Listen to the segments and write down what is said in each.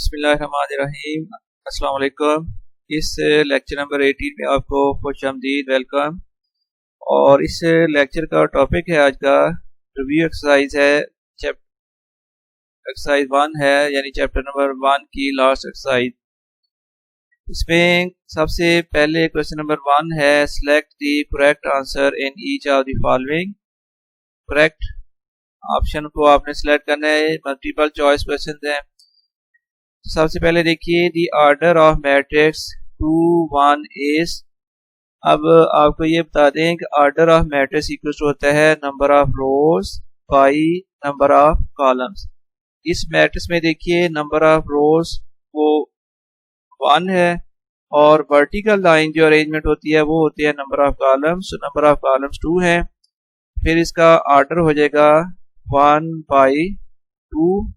बिस्मिल्लाहिर्रहमानिर्रहीम। अस्सलाम वालेकुम। इस लेक्चर नंबर 18 में आपको खुशामदीद, वेलकम। और इस लेक्चर का टॉपिक है आज का रिव्यू एक्सरसाइज है, एक्सरसाइज 1 है, यानी चैप्टर नंबर 1 की लास्ट एक्सरसाइज। इसमें सबसे पहले क्वेश्चन नंबर 1 है, select the correct answer in each of the following. Correct option को आपने सिलेक्ट करना है, मल्टीपल चॉइस क्वेश्चन हैं। सबसे पहले देखिए, the order of matrix 2 1 is. अब आपको ये बता दें कि ऑर्डर ऑफ मैट्रिक्स इक्वल होता है number of rows by number of columns. इस मैट्रिक्स में देखिए नंबर ऑफ रोज वो 1 है और वर्टिकल लाइन जो अरेंजमेंट होती है वो होती है number of columns. Number of columns 2 है, फिर इसका ऑर्डर हो जाएगा 1 बाई 2।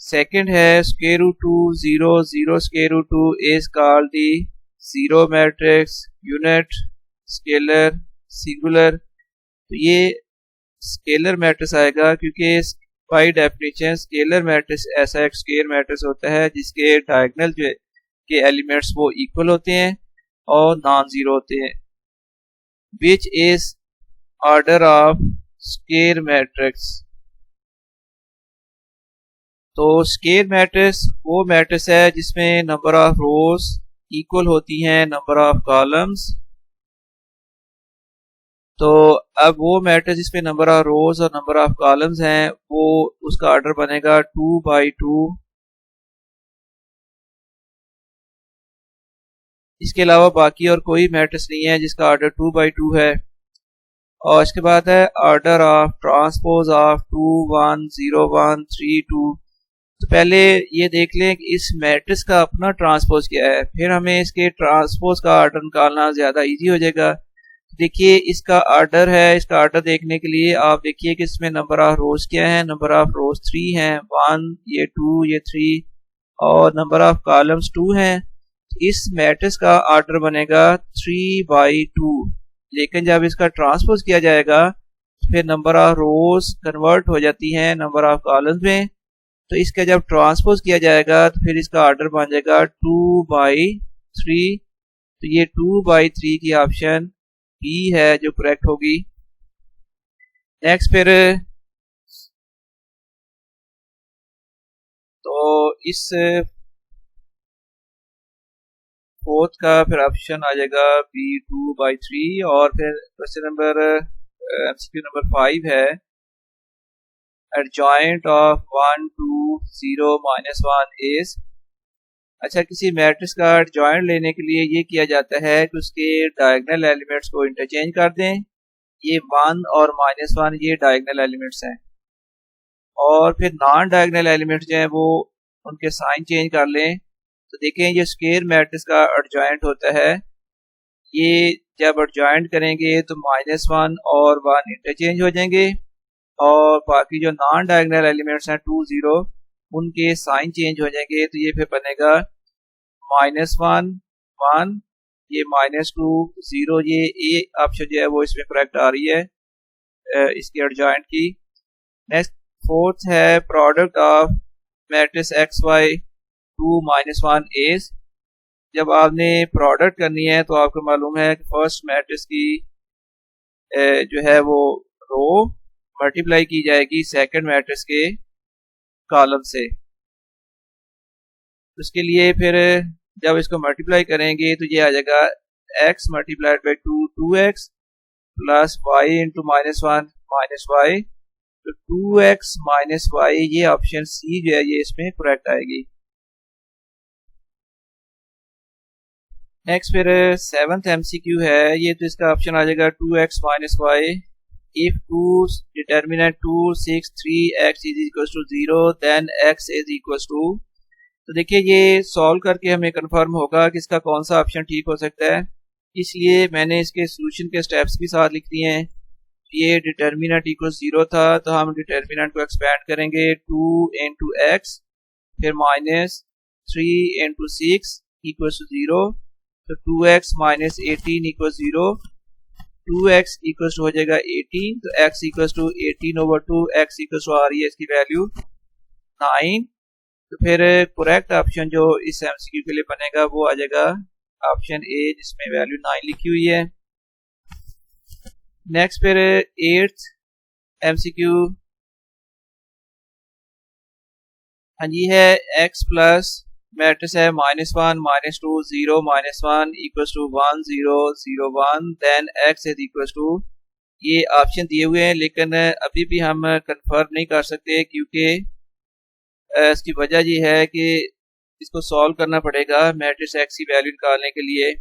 सेकंड है square root 2 0 0 square root 2 is called the zero matrix, unit, scalar, singular. तो ये स्केलर मैट्रिक्स आएगा क्योंकि बाय डेफिनेशन स्केलर मैट्रिक्स ऐसा एक स्क्वायर मैट्रिक्स होता है जिसके डायगोनल जो के एलिमेंट्स वो इक्वल होते हैं और नॉन जीरो होते हैं। Which is order of square matrix. तो स्क्वायर मैट्रिक्स वो मैट्रिक्स है जिसमें नंबर ऑफ रोज इक्वल होती हैं नंबर ऑफ कॉलम्स। तो अब वो मैट्रिक्स जिसमें नंबर ऑफ रोज और नंबर ऑफ कॉलम्स हैं वो उसका ऑर्डर बनेगा 2 बाई 2। इसके अलावा बाकी और कोई मैट्रिक्स नहीं है जिसका ऑर्डर 2 बाई 2 है। और इसके बाद है ऑर्डर ऑफ ट्रांसपोज ऑफ 2 1 0 1 3 2। तो पहले ये देख लें कि इस मैट्रिक्स का अपना ट्रांसपोज क्या है, फिर हमें इसके ट्रांसपोज का ऑर्डर निकालना ज़्यादा इजी हो जाएगा। देखिए इसका ऑर्डर है, इसका ऑर्डर देखने के लिए आप देखिए कि इसमें नंबर ऑफ रोज क्या है। नंबर ऑफ रोज 3 हैं, 1 ये 2 ये 3, और नंबर ऑफ कॉलम्स 2 हैं। इस मैट्रिक्स का ऑर्डर बनेगा 3 बाई 2। लेकिन जब इसका ट्रांसपोज किया जाएगा फिर नंबर ऑफ रोज कन्वर्ट हो जाती हैं नंबर ऑफ कॉलम्स में। तो इसका जब ट्रांसपोज किया जाएगा तो फिर इसका ऑर्डर बन जाएगा 2 बाई 3। तो ये 2 बाई 3 की ऑप्शन बी है जो करेक्ट होगी। नेक्स्ट फिर तो इस फोर्थ का फिर ऑप्शन आ जाएगा बी 2 बाई 3। और फिर क्वेश्चन नंबर एमसीक्यू नंबर 5 है, एडजॉइंट ऑफ 1 2 0 -1 इज। अच्छा, किसी मैट्रिक्स का एडजॉइंट लेने के लिए ये किया जाता है कि उसके डायगोनल एलिमेंट्स को इंटरचेंज कर दें। ये 1 और -1 ये डायगोनल एलिमेंट्स हैं, और फिर नॉन डायगोनल एलिमेंट्स जो हैं वो उनके साइन चेंज कर लें। तो देखें ये स्क्वायर मैट्रिक्स का एडजॉइंट होता है। ये जब एडजॉइंट करेंगे तो -1 और 1 इंटरचेंज हो जाएंगे, और बाकी जो नॉन डायगोनल एलिमेंट्स हैं 2 0 उनके साइन चेंज हो जाएंगे। तो ये फिर बनेगा -1 1, ये -2 0। ये ए ऑप्शन जो है वो इसमें करेक्ट आ रही है इसके एडजॉइंट की। नेक्स्ट फोर्थ है, product of matrix X Y 2 -1 is. जब आपने प्रोडक्ट करनी है तो आपको मालूम है कि फर्स्ट मैट्रिक्स की जो है वो रो मल्टीप्लाई की जाएगी सेकंड मैट्रिक्स के कॉलम से। उसके लिए फिर जब इसको मल्टीप्लाई करेंगे तो ये आ जाएगा x multiplied by 2 2x plus y into -1 -y। तो 2x -y ये ऑप्शन सी जो है ये इसमें करेक्ट आएगी। नेक्स्ट फिर 7th MCQ है, ये तो इसका ऑप्शन आ जाएगा 2x -y if 2 determinant 2 6 3x is equals to 0 then x is equals to। तो देखिए ये सॉल्व करके हमें कंफर्म होगा कि इसका कौन सा ऑप्शन ठीक हो सकता है, इसलिए मैंने इसके सॉल्यूशन के स्टेप्स भी साथ लिख दिए हैं। ये डिटर्मिनेंट इक्वल 0 था तो हम डिटर्मिनेंट को एक्सपेंड करेंगे 2 इंटू एक्स, फिर -3 इंटू 6 इक्वल टू 0। तो 2x -18 इक्वल 0, 2x इक्वल हो जाएगा 18। तो x equal to 18/2, x equal to आ रही है इसकी वैल्यू 9। तो फिर करेक्ट ऑप्शन जो इस एमसीक्यू के लिए बनेगा वो आ जाएगा ऑप्शन ए, जिसमें वैल्यू 9 लिखी हुई है। नेक्स्ट फिर 8th एमसीक्यू, हाँ जी, है x प्लस मैट्रिक्स है -1 -2 0 -1 equals to 1 0 0 1 then x is equals to, ये ऑप्शन दिए हुए हैं लेकिन अभी भी हम कंफर्म नहीं कर सकते क्योंकि इसकी वजह ये है कि इसको सॉल्व करना पड़ेगा मैट्रिक्स x की वैल्यू निकालने के लिए।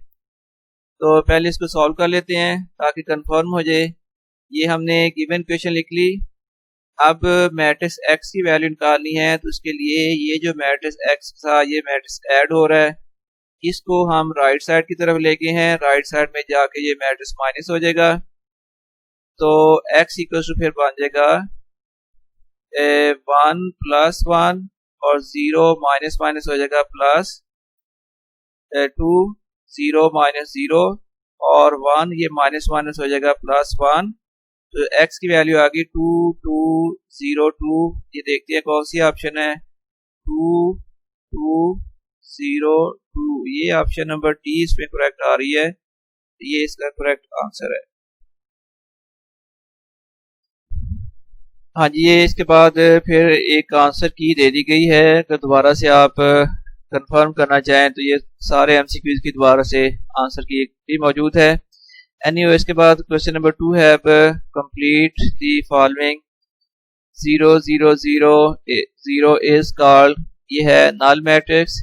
तो पहले इसको सॉल्व कर लेते हैं ताकि कंफर्म हो जाए। ये हमने गिवन क्वेश्चन लिख ली। अब मैट्रिक्स x की वैल्यू निकालनी है तो उसके लिए ये जो मैट्रिक्स x था ये मैट्रिक्स ऐड हो रहा है, इसको हम राइट साइड की तरफ ले गए हैं। राइट साइड में जाके ये मैट्रिक्स माइनस हो जाएगा, तो x इक्वल टू फिर बन जाएगा 1 प्लस 1 और 0 माइनस माइनस हो जाएगा प्लस 2 0 माइनस 0 और 1, ये माइनस माइनस हो जाएगा प्लस 1। तो x की वैल्यू आ गई 2 2 0 2। ये देखते हैं कौन सी ऑप्शन है, 2 2 0 2। ये ऑप्शन नंबर डी इसमें करेक्ट आ रही है, ये इसका करेक्ट आंसर है। हाँ जी, ये इसके बाद फिर एक आंसर की दे दी गई है। अगर दोबारा से आप कंफर्म करना चाहें तो ये सारे एमसीक्यूज की दोबारा से आंसर की भी मौजूद है। एनीवे, इसके बाद क्वेश्चन नंबर 2 है, अब complete the following 0 0 0 0 is called, ये है नल मैट्रिक्स।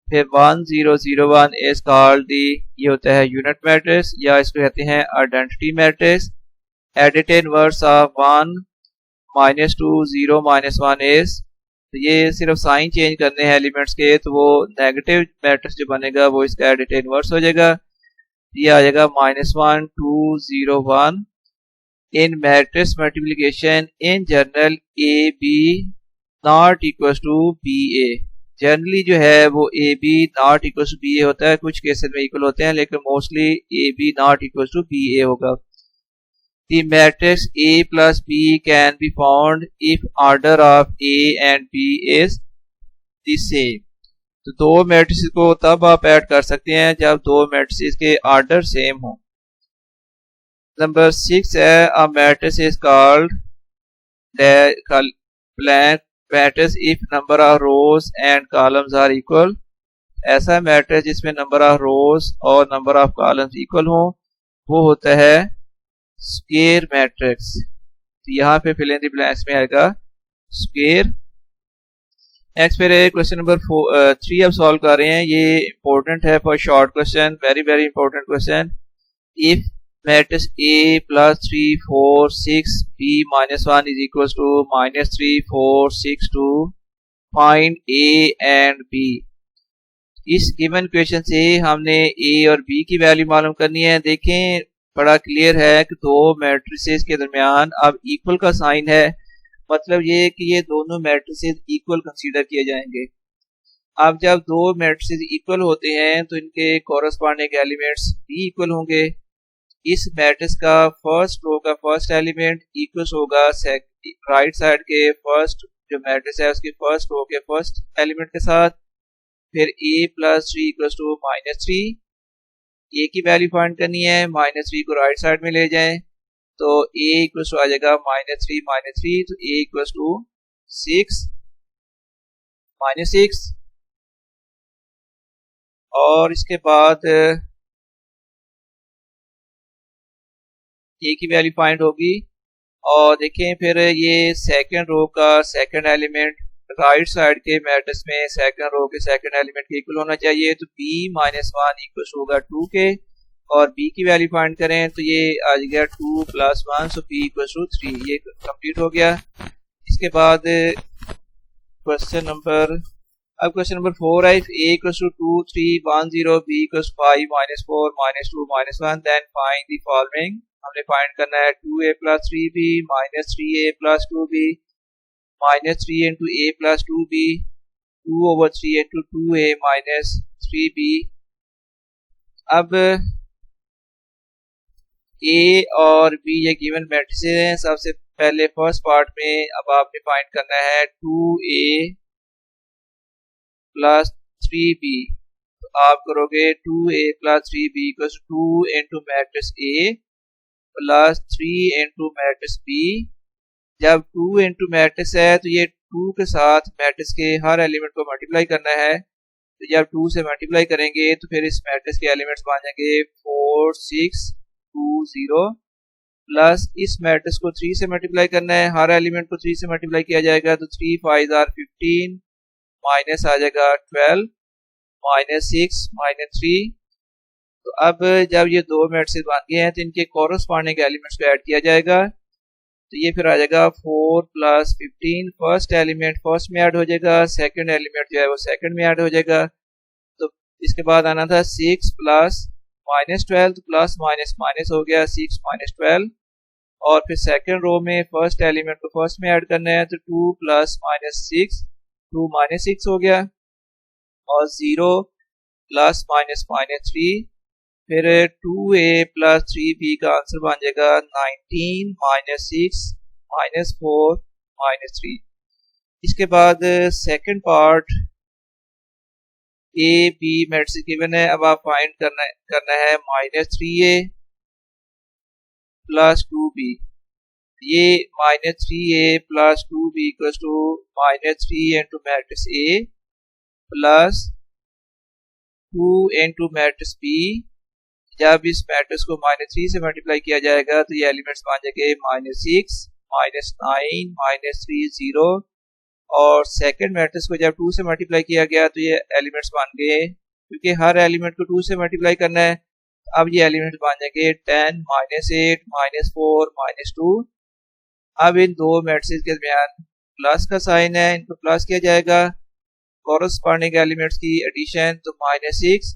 फिर 1 0 0 1 इज कॉल्ड दी, ये होता है यूनिट मैट्रिक्स या इसको कहते हैं identity matrix. Edit inverse of 1 -2 0 -1 is, तो ये सिर्फ साइन चेंज करने हैं एलिमेंट्स के, तो वो नेगेटिव मैट्रिक्स जो बनेगा वो इसका एडिट इनवर्स हो जाएगा। ये आ जाएगा -1 2 0 1। In matrix multiplication in general A B not equal to B A, generally जो है वो A B not equal to B A होता है। कुछ केसेस में इक्वल होते हैं लेकिन mostly A B not equal to B A होगा। The matrix A plus B can be found if order of A and B is the same. तो दो मैट्रिक्स को तब आप ऐड कर सकते हैं जब दो मैट्रिक्स के ऑर्डर सेम हो। नंबर 6 है, a matrix is called blank matrix if number of rows and columns are equal. ऐसा मैट्रिक्स जिसमें नंबर ऑफ रोज और नंबर ऑफ कॉलम्स इक्वल हो वो होता है स्क्वायर मैट्रिक्स। तो यहाँ पे फिल इन द ब्लैंक्स में आएगा स्क्वायर। नेक्स्ट फिर क्वेश्चन नंबर 3 अब सॉल्व कर रहे हैं। ये इंपॉर्टेंट है for short question, very very important question. If matrix A + 3 4 6 B - 1 is equal to -3 4 6 2, find A and B। इस गिवन क्वेश्चन से हमने A और B की वैल्यू मालूम करनी है। देखें बड़ा क्लियर है कि दो मैट्रिसेस के दरमियान अब इक्वल का साइन है, मतलब ये कि ये दोनों मैट्रिसेस इक्वल कंसीडर किए जाएंगे। अब जब दो मैट्रिसेस इक्वल होते हैं तो इनके कॉरस्पॉन्डिंग एलिमेंट्स भी इक्वल होंगे। इस मैट्रिक्स का फर्स्ट रो का फर्स्ट एलिमेंट इक्वल होगा राइट साइड के फर्स्ट जो मैट्रिक्स है उसके फर्स्ट रो के फर्स्ट एलिमेंट के साथ। फिर A + 3 = -3, A की वैल्यू फाइंड करनी है, -3 को राइट साइड में ले जाएं तो A आ जाएगा -3 -3, तो A = 6 -6। और इसके बाद A की वैल्यू फाइंड होगी। और देखें फिर ये सेकंड रो का सेकंड एलिमेंट राइट साइड के मैट्रिक्स में सेकंड रो के सेकंड एलिमेंट के इक्वल होना चाहिए, तो B - 1 इक्वल होगा 2 के। और B की वैल्यू फाइंड करें तो ये आ गया 2 + 1, सो B = 3। ये कंप्लीट हो गया। इसके बाद क्वेश्चन नंबर 4 है, if A = 2 3 1 0 B = 5 -4 -2 -1 then find the following. हमने फाइंड करना है 2A + 3B -3A + 2B -3 into A + 2B 2/3 into 2A - 3B। अब A और B ये गिवन मैट्रिसेस हैं। सबसे पहले फर्स्ट पार्ट में अब आपने फाइंड करना है 2A प्लस 3b। तो आप करोगे 2a plus 3b equals 2 into matrix a plus 3 into matrix b। जब 2 इंटू मैट्रिक्स है तो ये 2 के साथ मैट्रिक्स के हर एलिमेंट को मल्टीप्लाई करना है। तो जब 2 से मल्टीप्लाई करेंगे तो फिर इस मैट्रिक्स के एलिमेंट्स बन जाएंगे 4 6 2 0 प्लस इस मैट्रिक्स को 3 से मल्टीप्लाई करना है, हर एलिमेंट को 3 से मल्टीप्लाई किया जाएगा तो 3 5 आर 15 माइनस आ जाएगा 12 माइनस 6 माइनस 3। तो अब जब ये दो मैट्रिक्स बन गए हैं तो इनके कॉरस्पॉन्डिंग एलिमेंट्स को ऐड किया जाएगा। तो ये फिर आ जाएगा 4 प्लस 15, फर्स्ट एलिमेंट फर्स्ट में ऐड हो जाएगा, सेकंड एलिमेंट जो है वो सेकंड में ऐड हो जाएगा। तो इसके बाद आना था 6 प्लस माइनस 12, तो प्लस माइनस माइनस हो गया 6 माइनस 12। और फिर सेकंड रो में फर्स्ट एलिमेंट को फर्स्ट में ऐड करना है तो 2 प्लस माइनस 6 2 माइनस 6 हो गया और 0 प्लस माइनस माइनस 3। फिर 2a प्लस 3b का आंसर बन जाएगा 19 माइनस 6 माइनस 4 माइनस 3। इसके बाद second part a b matrix given है। अब आप फाइंड करना है माइनस 3a प्लस 2b। ये minus 3a plus 2b equals to minus 3 into matrix a plus 2 into matrix b। जब इस मैट्रिक्स को माइनस 3 से मल्टीप्लाई किया जाएगा तो ये एलिमेंट्स बन जाएंगे माइनस 6 माइनस 9 माइनस 3 0। और सेकंड मैट्रिक्स को जब 2 से मल्टीप्लाई किया गया तो ये एलिमेंट्स बन गए, क्योंकि हर एलिमेंट को 2 से मल्टीप्लाई करना है। अब ये एलिमेंट्स बन जाएंगे 10 माइनस 8 माइनस 4 माइनस 2। अब इन दो मैट्रिक्स के दरमियान प्लस का साइन है, इनको प्लस किया जाएगा। कॉरस्पॉन्डिंग एलिमेंट्स की एडिशन, तो minus 6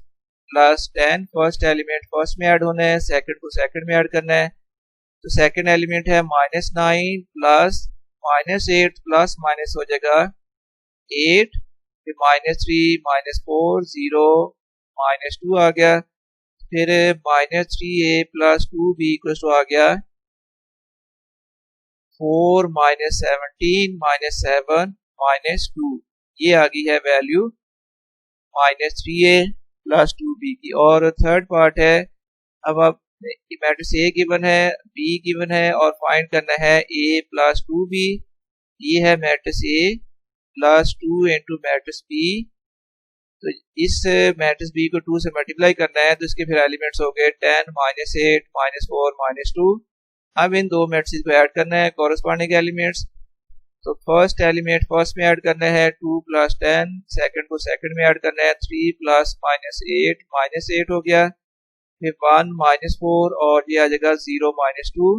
plus 10 first element first में ऐड होना है, सेकंड को सेकंड में ऐड करना है। तो सेकंड एलिमेंट है minus 9 plus minus 8 plus minus हो जाएगा 8, फिर माइनस 3 माइनस 4 0 माइनस 2 आ गया। फिर minus 3a plus 2b equal to आ गया 4 माइनस 17 माइनस 7 माइनस 2। ये आ गई है value minus 3a plus 2b की। और थर्ड पार्ट है, अब आप मैट्रिक्स a गिवन है, b गिवन है और फाइंड करना है a प्लस 2b। ये है matrix a plus 2 into matrix b। तो इस मैट्रिक्स b को 2 से मल्टीप्लाई करना है तो इसके फिर एलिमेंट्स हो गए 10 माइनस 8 माइनस 4 माइनस 2। अब इन दो मैट्रिक्स को ऐड करना है कॉरस्पॉन्डिंग एलिमेंट्स। तो फर्स्ट एलिमेंट फर्स्ट में ऐड करना है 2 प्लस 10, सेकंड को सेकंड में ऐड करना है 3 प्लस माइनस 8 हो गया, फिर 1 माइनस 4 और ये आ जाएगा 0 माइनस 2।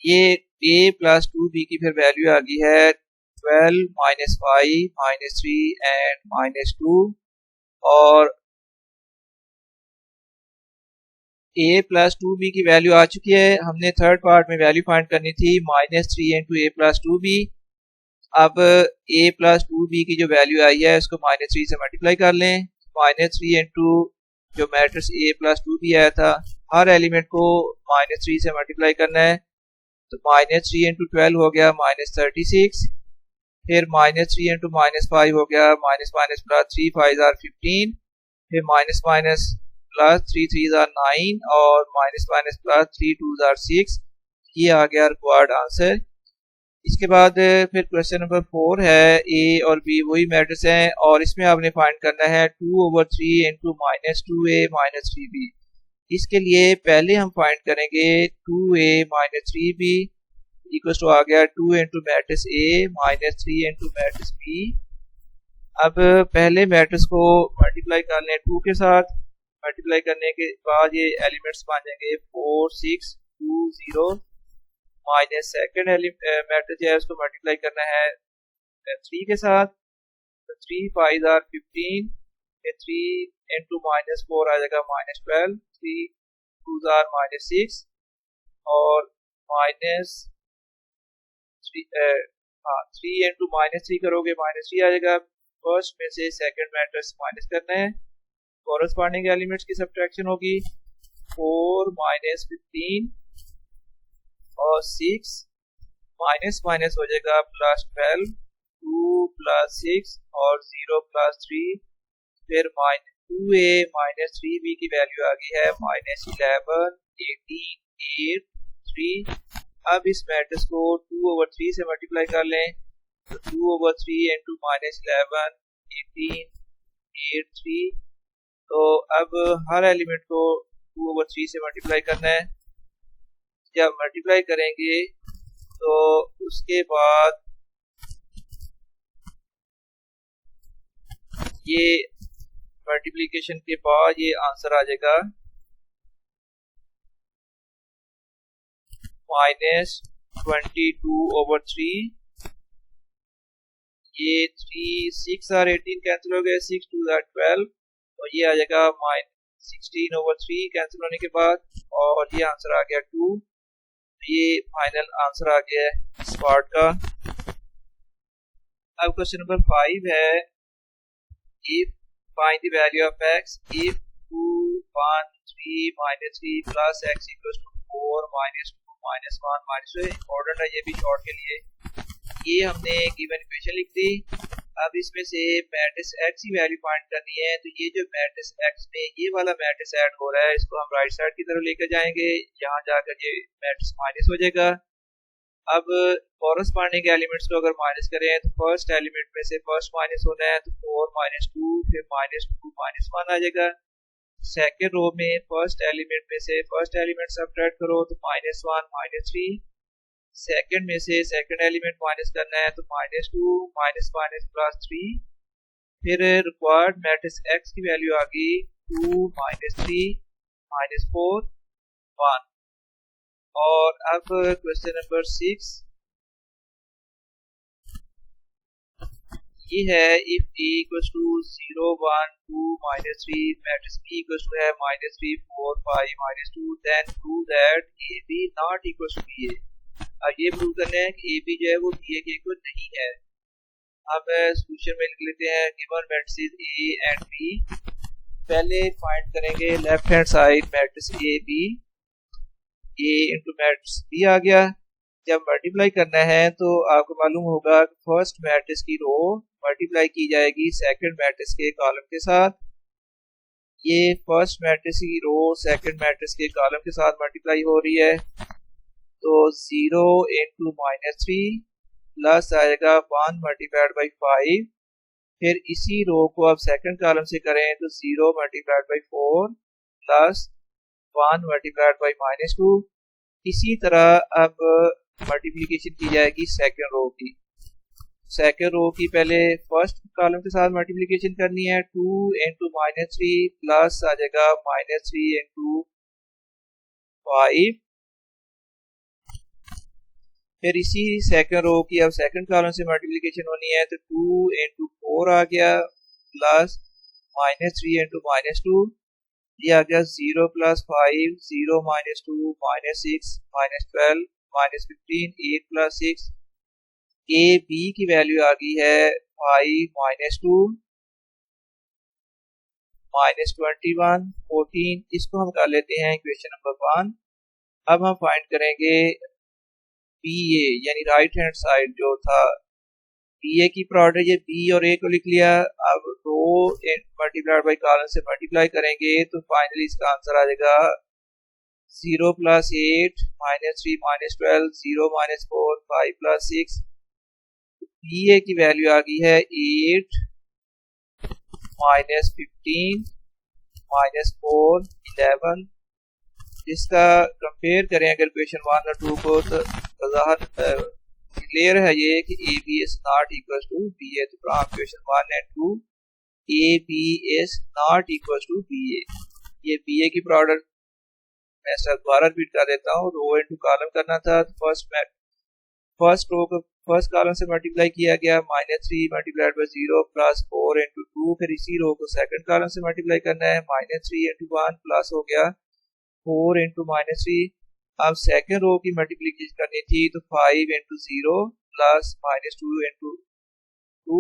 ये a प्लस 2b की फिर वैल्यू आ गई है 12 माइनस 5 माइनस 3 एंड माइनस 2। और a प्लस 2b की वैल्यू आ चुकी है। हमने थर्ड पार्ट में वैल्यू फाइंड करनी थी minus 3 into a plus 2b। अब a प्लस 2b की जो वैल्यू आई है उसको माइनस 3 से मल्टीप्लाई कर लें। माइनस 3 इंटू जो मैट्रिक्स a प्लस 2b आया था, हर एलिमेंट को माइनस 3 से मल्टीप्लाई करना है। तो माइनस 3 इंटू 12 हो गया माइनस 36, फिर माइनस 3 इंटू माइनस 5 हो गया माइनस माइनस प्लस 3 5 आर 15, फिर माइनस माइनस प्लस 3 3 आर 9 और माइनस माइनस प्लस 3 2 आर 6। ये आ गया रिक्वायर्ड आंसर। इसके बाद फिर क्वेश्चन नंबर 4 है, a और b वही मैट्रिक्स हैं और इसमें आपने फाइंड करना है 2/3 into minus 2a minus 3b। इसके लिए पहले हम फाइंड करेंगे 2a minus 3b equal to आ गया 2 into matrix a minus 3 into matrix b। अब पहले मैट्रिक्स को मल्टीप्लाई कर लें 2 के साथ। मल्टीप्लाई करने के बाद ये एलिमेंट्स बन जाएंगे 4 6 2 0 माइनस सेकेंड मैट्रिक्स है उसको मल्टीप्लाई करना है 3 के साथ। तो 3 5 आर 15, 3 इंटू माइनस 4 आ जाएगा माइनस 12, 3 2 आर माइनस 6 और माइनस 3 इंटू माइनस 3 करोगे माइनस 3 आ जाएगा। फर्स्ट में से सेकंड मैट्रिक्स माइनस करना है, कॉरस्पॉन्डिंग एलिमेंट्स की सब्ट्रैक्शन होगी 4 माइनस 15 और 6 माइनस माइनस हो जाएगा +12, 2 + 6 और 0 + 3, फिर -2a - 3b की वैल्यू आ गई है -11, 18, 8, 3। अब इस मैट्रिक्स को 2/3 से मल्टीप्लाई कर लें तो 2/3 इंटू -11, 18, 8, 3। तो अब हर एलिमेंट को 2/3 से मल्टीप्लाई करना है। जब मल्टीप्लाई करेंगे तो उसके बाद ये मल्टीप्लिकेशन के बाद ये आंसर आ जाएगा -22/3। ये 3 6 और 18 कैंसिल हो गए, 6 2 12 और ये आ जाएगा -16/3 कैंसिल होने के बाद, और ये आंसर आ गया 2। ये फाइनल आंसर आ गया है इस पार्ट का। अब क्वेश्चन नंबर 5 है, if find the value of x if 2 1 3 -3 plus x equals to 4 -2 -1 -2। Important है ये भी शॉर्ट के लिए। ये हमने गिवन इक्वेशन लिख दी। अब इसमें से मैट्रिक्स x की वैल्यू फाइंड करनी है। तो ये जो मैट्रिक्स x में ये वाला मैट्रिक्स ऐड हो रहा है, इसको हम राइट साइड की तरफ लेकर जाएंगे। यहाँ जाकर ये मैट्रिक्स माइनस हो जाएगा। अब कॉरस्पॉन्डिंग एलिमेंट्स को अगर माइनस करें तो फर्स्ट एलिमेंट में से फर्स्ट माइनस होना है, तो 4 -2 फिर -2 -1 आ जाएगा। सेकेंड रो में फर्स्ट एलिमेंट में से फर्स्ट एलिमेंट सब्ट्रैक्ट करो तो -1 -3। सेकेंड में से सेकेंड एलिमेंट माइनस करना है तो -2 +3। फिर रिक्वायर्ड मैट्रिक्स x की वैल्यू आ गई 2 -3 -4 1। और अब क्वेश्चन नंबर 6 ये है, if a equals to 0 1 2 -3 matrix b equals to है -3 4 5 -2, then prove that ab not equals to ba। अब ये प्रूव करना है कि ab जो है वो ba के इक्वल नहीं है। अब सॉल्यूशन में लिख लेते हैं given matrix a and b। पहले फाइंड करेंगे left hand side matrix ab, a into matrix b आ गया। जब मल्टीप्लाई करना है तो आपको मालूम होगा कि फर्स्ट मैट्रिक्स की रो मल्टीप्लाई की जाएगी सेकंड मैट्रिक्स के कॉलम के साथ। ये फर्स्ट मैट्रिक्स की रो सेकंड मैट्रिक्स के कॉलम के साथ मल्टीप्लाई हो रही है। तो 0 इंटू -3 प्लस आएगा 1 × 5। फिर इसी रो को अब सेकंड कॉलम से करें तो 0 × 4 प्लस 1 × -2। इसी तरह अब मल्टीप्लिकेशन की जाएगी सेकंड रो की। सेकंड रो की पहले फर्स्ट कॉलम के साथ मल्टीप्लिकेशन करनी है। 2 इंटू -3 प्लस आ जाएगा -3 इंटू 5। फिर इसी सेकंड रो की अब सेकंड कॉलम से मल्टीप्लिकेशन होनी है तो 2 इंटू 4 आ गया प्लस -3 इंटू -2। ये आ गया 0 + 5 0 -2 -6 -12 -15 8 + 6। a b की वैल्यू आ गई है 5 -2 -21 14। इसको हम कर लेते हैं इक्वेशन नंबर 1। अब हम फाइंड करेंगे ba यानी राइट हैंड साइड जो था ba की प्रोडक्ट, ये b और a को लिख लिया। अब रो मल्टीप्लाइड बाई कॉलम से मल्टीप्लाई करेंगे तो फाइनली इसका आंसर आ जाएगा 0 + 8 -3 -12 0 -4 5 + 6। ba की वैल्यू आ गई है 8 -15 -4 11। इसका कंपेयर करें अगर क्वेश्चन 1 और 2 को तो क्लियर है ये कि A B is not equal to B A. तो from question 1 and 2 A B is not equal to B A. ये बी ए की प्रोडक्ट मैं दोबारा रिपीट कर देता हूँ। रो इनटू कॉलम करना था तो फर्स्ट रो को फर्स्ट कॉलम से मल्टीप्लाई किया गया -3 × 0 प्लस 4 × 2। फिर इसी रो को सेकंड कॉलम से मल्टीप्लाई करना है -3 × 1 प्लस हो गया 4 × -3। अब सेकंड रो की मल्टीप्लिकेशन करनी थी तो 5 × 0 प्लस -2 × 2।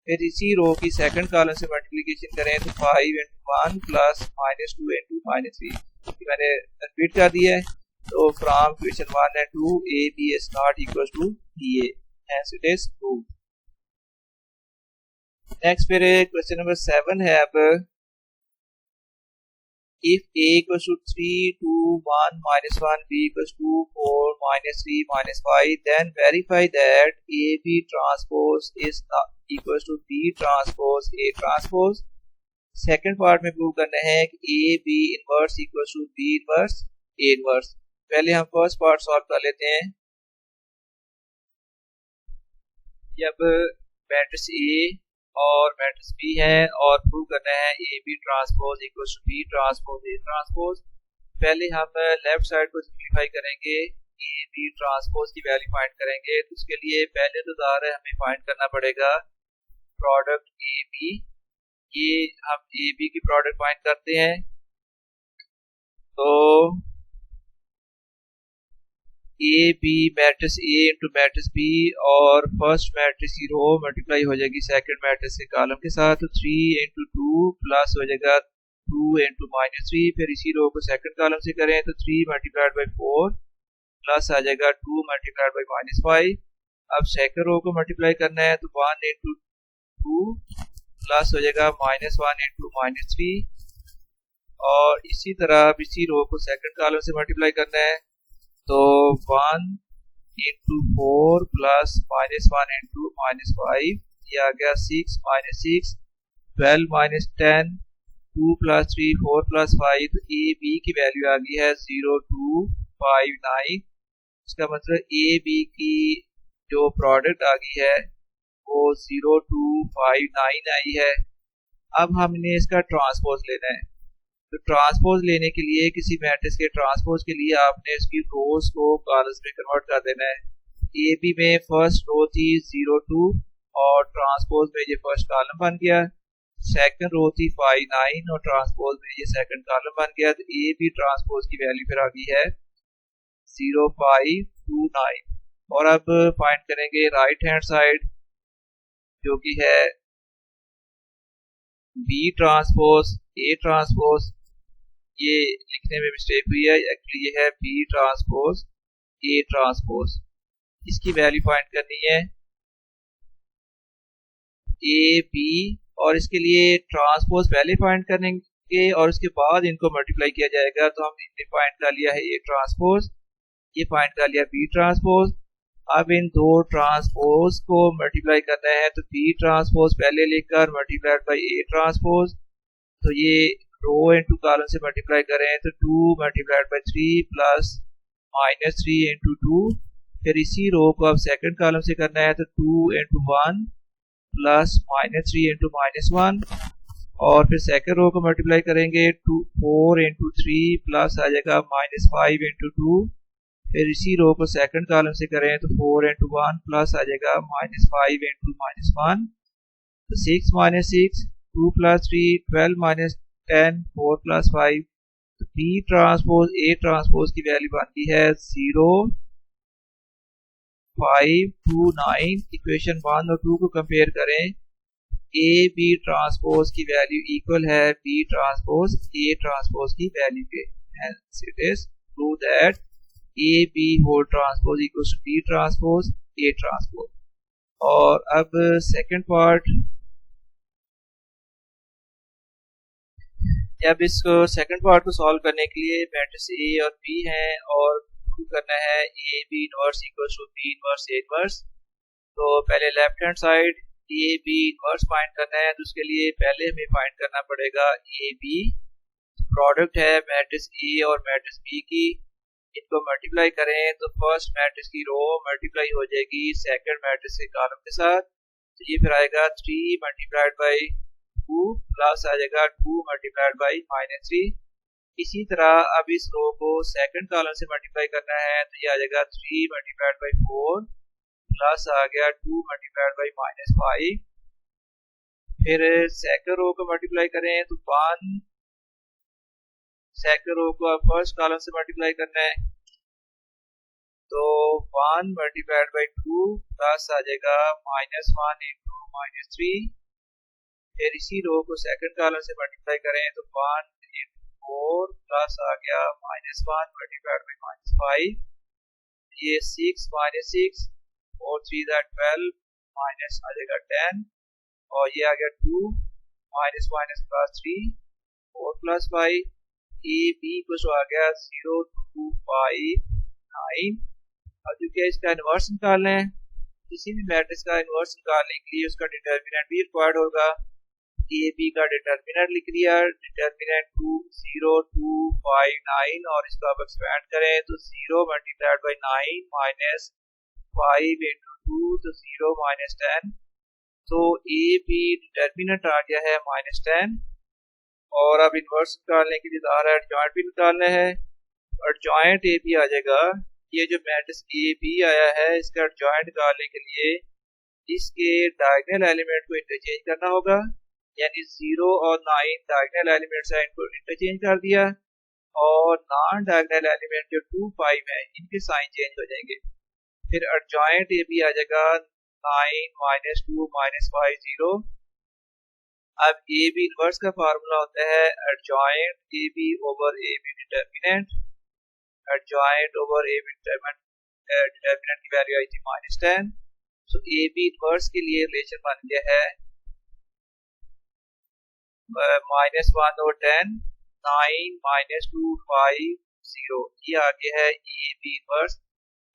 फिर इसी रो की सेकंड कॉलम से मल्टीप्लिकेशन करें तो 5 × 1 प्लस -2 × -3। मैंने रिपीट कर दिया है। तो from question 1 and 2 A B is not equals to B A, hence it is true. Next फिर क्वेश्चन नंबर 7 है अब if A equals to 3 2 1 minus 1 B equals to 4 minus 3 minus 5 then verify that AB transpose is equals to B transpose A transpose. Second part में prove करना है कि A B inverse equals to B inverse A inverse. पहले हम first part solve कर लेते हैं. जब मैट्रिक्स A और मैट्रिक्स B है और प्रूव करना है A B transpose equals to B transpose A transpose. पहले हम लेफ्ट साइड को सिंप्लीफाई करेंगे, A B ट्रांसपोज की वैल्यू फाइंड करेंगे. तो उसके लिए पहले तो ज़ाहिर है हमें फाइंड करना पड़ेगा प्रोडक्ट A B. ये हम A B की प्रोडक्ट फाइंड करते हैं. तो A B matrix A into matrix B और फर्स्ट मैट्रिक्स की रो मल्टीप्लाई हो जाएगी सेकंड मैट्रिक्स के कॉलम के साथ. तो 3 इंटू 2 प्लस हो जाएगा 2 इंटू -3. फिर इसी रो को सेकंड कॉलम से करें तो 3 मल्टीप्लाइड बाई 4 प्लस आ जाएगा 2 मल्टीप्लाइड बाई -5. अब सेकंड रो को मल्टीप्लाई करना है तो 1 इंटू 2 प्लस हो जाएगा -1 इंटू -3. और इसी तरह इसी रो को सेकंड कॉलम से मल्टीप्लाई करना है तो 1 इंटू 4 प्लस -1 इंटू -5 ये आ गया 6 -6 12 -10 2 प्लस 3 4 प्लस 5. तो ए बी की वैल्यू आ गई है 0259. इसका मतलब ए बी की जो प्रोडक्ट आ गई है वो 0259 आई है. अब हमने इसका ट्रांसपोज लेना है. तो ट्रांसपोज लेने के लिए किसी मैट्रिक्स के ट्रांसपोज के लिए आपने इसकी रोज को कॉलम्स में कन्वर्ट कर देना है. ए बी में फर्स्ट रो थी 02 और ट्रांसपोज में ये फर्स्ट कॉलम बन गया. सेकंड रो थी 59 और ट्रांसपोज में ये सेकंड कॉलम बन गया. तो ए बी ट्रांसपोज की वैल्यू फिर आ गई है 0529. और अब फाइंड करेंगे राइट हैंड साइड जो कि है बी ट्रांसपोज ए ट्रांसपोज. ये लिखने में मिस्टेक हुई है, एक्चुअली ये है बी ट्रांसपोज ए ट्रांसपोज. इसकी वैल्यू फाइंड करनी है ए बी और इसके लिए ट्रांसपोज पहले फाइंड करेंगे और उसके बाद इनको मल्टीप्लाई किया जाएगा. तो हमने फाइंड कर लिया है ए ट्रांसपोज, ये फाइंड कर लिया बी ट्रांसपोज. अब इन दो ट्रांसपोज को मल्टीप्लाई करना है तो बी ट्रांसपोज पहले लिखकर मल्टीप्लाइड बाई ए ट्रांसपोज. तो ये रो इंटू कॉलम से मल्टीप्लाई करें तो 2 मल्टीप्लाइड बाई 3 प्लस -3 इंटू 2. फिर इसी रो को अब सेकंड कॉलम से करना है तो 2 इंटू 1 प्लस -3 इंटू -1. और फिर सेकंड रो को मल्टीप्लाई करेंगे 4 इंटू 3 प्लस आ जाएगा -5 इंटू 2. फिर इसी रो को सेकंड कॉलम से करें तो 4 इंटू 1 प्लस आ जाएगा -5 इंटू -1. तो 6 -6 2 प्लस 3 12 -10 4 प्लस 5. तो बी ट्रांसपोज ए ट्रांसपोज की वैल्यू बनती है 0529. इक्वेशन 1 और 2 को कंपेयर करें. ए बी ट्रांसपोज की वैल्यू इक्वल है बी ट्रांसपोज ए ट्रांसपोज की वैल्यू के. Hence it is true that A B whole transpose equals to B transpose A transpose. और अब सेकंड पार्ट, जब इसको सेकंड पार्ट को सॉल्व करने के लिए मैट्रिक्स ए और बी हैं और प्रूव करना है A B inverse equals to B inverse A inverse. तो पहले left hand side A B inverse find करना है. तो उसके लिए पहले हमें फाइंड करना पड़ेगा ए बी. प्रोडक्ट है मैट्रिक्स ए और मैट्रिक्स बी की, इनको मल्टीप्लाई करें तो फर्स्ट मैट्रिक्स की रो मल्टीप्लाई हो जाएगी सेकंड मैट्रिक्स के कॉलम के साथ. तो ये फिर आएगा 3 मल्टीप्लाइड बाई 2 प्लस आ जाएगा 2 मल्टीप्लाइड बाई -3. इसी तरह अब इस रो को सेकंड कॉलम से मल्टीप्लाई करना है तो ये आ जाएगा 3 मल्टीप्लाइड बाई 4 प्लस आ गया 2 मल्टीप्लाइड बाई -5. फिर सेकंड रो को मल्टीप्लाई करें तो 1 सेकंड रो को अब फर्स्ट कॉलम से मल्टीप्लाई करना है तो 1 मल्टीप्लाइड बाई 2 प्लस आ जाएगा -1 इंटू -3. फिर इसी रो को सेकंड कॉलम से मल्टीप्लाई करें तो 1 इंटू 4 प्लस आ गया -1 मल्टीप्लाइड बाई -5, ये 6 -6 और 3 12 माइनस आ जाएगा 10 और ये आ गया 2 minus minus plus 3 4 plus 5, A B कुछ आ गया 0 2 5 9। अब क्योंकि इसका इन्वर्स निकालना है, किसी भी मैट्रिक्स का इन्वर्स निकालने के लिए उसका डिटर्मिनेंट भी रिक्वायर्ड होगा। ए बी का डिटर्मिनेंट लिख लिया, डिटर्मिनेंट 2 0 2 5 9 और इसको आप एक्सपेंड करें तो 0 मल्टीप्लाइड बाई 9 माइनस 5 इंटू 2 तो 0 माइनस 10। तो ए बी डिटर्मिनेंट आ गया है -10 और अब इन्वर्स निकालने के लिए ज़ाहिर है एडजॉइंट भी निकालना है। एडजॉइंट ए बी आ जाएगा, ये जो मैट्रिक्स ए बी आया है इसका एडजॉइंट निकालने के लिए इसके डायगोनल एलिमेंट को इंटरचेंज करना होगा, यानी 0 और 9 डायगोनल एलिमेंट्स हैं इनको इंटरचेंज कर दिया और नॉन डायगोनल एलिमेंट जो 2 5 है इनके साइन चेंज हो जाएंगे। फिर एडजॉइंट ए बी आ जाएगा 9 -2 -5 0। अब ए बी इनवर्स का फार्मूला होता है adjoint A B over A B determinant, adjoint over A B determinant की वैल्यू आई थी -10। सो ए बी इनवर्स के लिए रिलेशन बन गया है -1 over 10 9 -2 5 0, ये आगे है ए बी इनवर्स।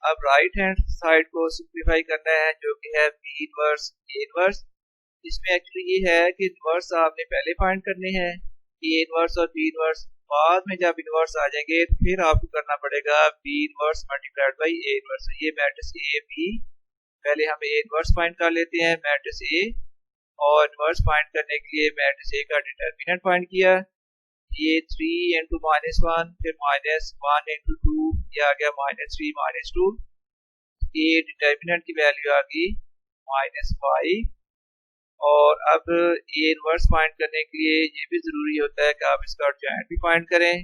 अब राइट हैंड साइड को सिंप्लीफाई करना है जो कि है बी इनवर्स ए इनवर्स। इसमें एक्चुअली ये है कि इनवर्स आपने पहले फाइंड करने हैं, ए इनवर्स और बी इनवर्स, बाद में जब इनवर्स आ जाएंगे फिर आपको करना पड़ेगा B inverse multiplied by A inverse. ये मैट्रिक्स ए बी, पहले हम ए इनवर्स फाइंड कर लेते हैं मैट्रिक्स ए, और इनवर्स फाइंड करने के लिए मैट्रिक्स ए का डिटर्मिनेंट फाइंड किया, ये 3 इंटू -1 फिर -1 इंटू 2, ये आ गया -3 -2, ये डिटर्मिनेंट की वैल्यू आ गई -5। और अब ए इनवर्स फाइंड करने के लिए ये भी ज़रूरी होता है कि आप इसका एडजॉइंट भी फाइंड करें,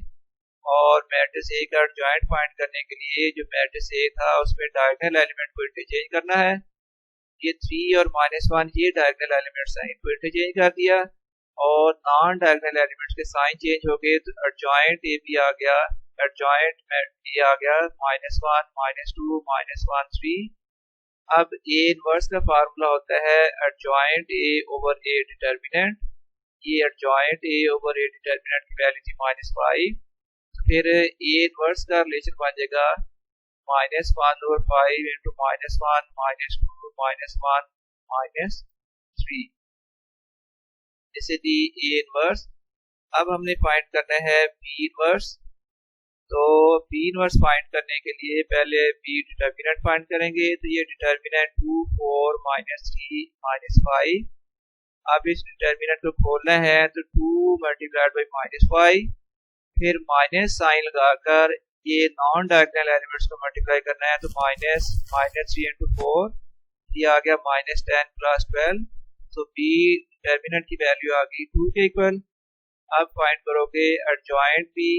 और मैट्रिक्स ए का एडजॉइंट फाइंड करने के लिए जो मैट्रिक्स ए था उसमें डायगोनल एलिमेंट को इंटरचेंज करना है। ये 3 और -1 ये डायगोनल एलिमेंट्स हैं, इनको इंटरचेंज कर दिया और नॉन डायगोनल एलिमेंट्स के साइन चेंज हो गए तो एडजॉइंट ए बी आ गया, एडजॉइंट ए आ गया -1 -2 -1 3। अब ए इनवर्स का फार्मूला होता है adjoint A over A determinant, ये adjoint A over A determinant की वैल्यू थी -5, फिर ए इनवर्स का रिलेशन बन जाएगा -1 over 5 इंटू -1 -2 -1 -3, जैसे दी ए इनवर्स। अब हमने फाइंड करना है बी इनवर्स, तो बी इनवर्स फाइंड करने के लिए पहले बी डिटर्मिनेंट फाइंड करेंगे, तो ये डिटर्मिनेंट 2 4 -3 -5। अब इस डिटर्मिनेंट को खोलना है तो 2 मल्टीप्लाइड बाई -5, फिर माइनस साइन लगाकर ये नॉन डायगोनल एलिमेंट्स को मल्टीप्लाई करना है, तो -3 इंटू 4, ये आ गया -10 प्लस 12, तो बी डिटर्मिनेंट की वैल्यू आ गई 2 के इक्वल। अब फाइंड करोगे एडजॉइंट बी,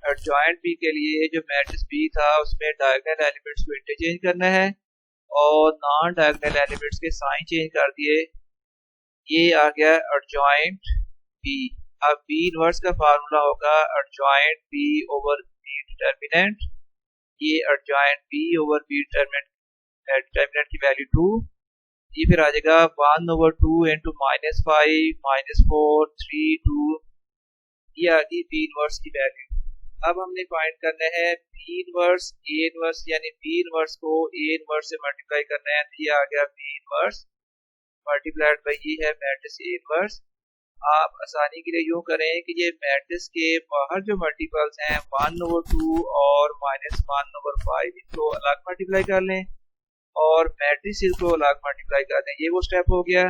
एडजॉइंट बी के लिए जो मैट्रिक्स बी था उसमें डायगोनल एलिमेंट्स को इंटरचेंज करना है और नॉन डायगोनल एलिमेंट्स के साइन चेंज कर दिए, ये आ गया एडजॉइंट बी। अब बी इनवर्स का फार्मूला होगा adjoint B over B determinant, ये adjoint B over B determinant की वैल्यू 2, ये फिर आ जाएगा 1 over 2 इंटू -5 -4 3 2, ये आ गई बी इनवर्स की वैल्यू। अब हमने फाइंड करना है बी इनवर्स ए इनवर्स, यानी बी इनवर्स को ए इनवर्स से मल्टीप्लाई करना है, तो ये आ गया बी इनवर्स मल्टीप्लाइड बाई ये है मैट्रिक्स ए इनवर्स। आप आसानी के लिए यूँ करें कि ये मैट्रिक्स के बाहर जो मल्टीपल्स हैं 1 over 2 और -1 over 5 इनको अलग मल्टीप्लाई कर लें और मैट्रिक्स को अलग मल्टीप्लाई कर दें, ये वो स्टेप हो गया।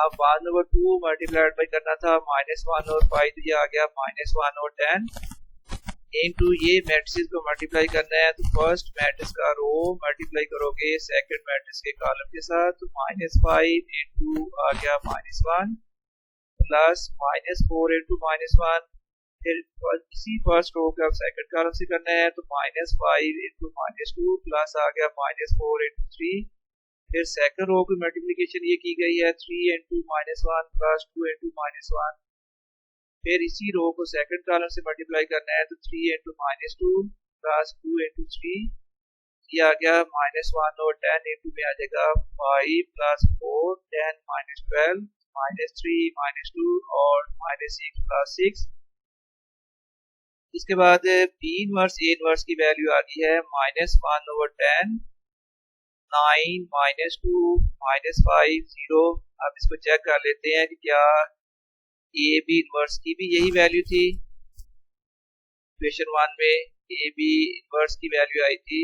अब 1 over 2 मल्टीप्लाइड बाई करना था -1 over 5, तो ये आ गया -1 over 10 इनटू ये मैट्रिक्स को मल्टीप्लाई करना है, तो फर्स्ट मैट्रिक्स का रो मल्टीप्लाई करोगे सेकंड मैट्रिक्स के कॉलम के साथ, तो -5 इंटू आ गया -1 प्लस -4 इंटू -1, फिर इसी फर्स्ट रो का सेकंड कॉलम से करना है, तो -5 इंटू -2 प्लस आ गया -4 इंटू 3, फिर सेकंड रो की मल्टीप्लिकेशन ये की गई है 3 इंटू -1 प्लस 2 इंटू -1, फिर इसी रो को सेकंड कॉलम से मल्टीप्लाई करना है, तो 3 इंटू -2 प्लस 2 इंटू 3, ये आ गया -1 और 10 इंटू में आ जाएगा 5 प्लस 4 10 -12 -3 -2 और -6 प्लस 6। इसके बाद बी इनवर्स ए इनवर्स की वैल्यू आ गई है -1 ओवर 10 9 -2 -5 0। अब इसको चेक कर लेते हैं कि क्या ए बी इनवर्स की भी यही वैल्यू थी। इक्वेशन 1 में ए बी इनवर्स की वैल्यू आई थी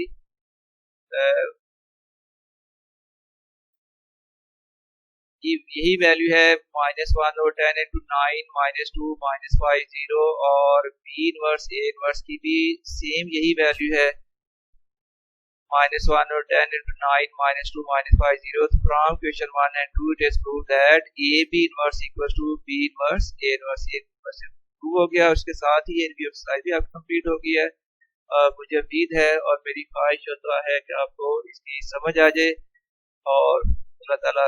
यही वैल्यू है -1 और 10 इंटू 9 -2 -5 0, और बी इनवर्स ए इनवर्स की भी सेम यही वैल्यू है -1 और 10 into 9 -2 -5 0. From question 1 and 2 it is proved that A B inverse equals to B inverse A inverse A inverse prove हो गया। उसके साथ ही ये एक्सरसाइज भी आपकी कंप्लीट हो गई है। मुझे उम्मीद है और मेरी ख्वाहिश होता है कि आपको इसकी समझ आ जाए और अल्लाह ताला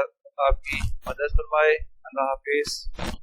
आपकी मदद फरमाए। अल्लाह हाफिज़।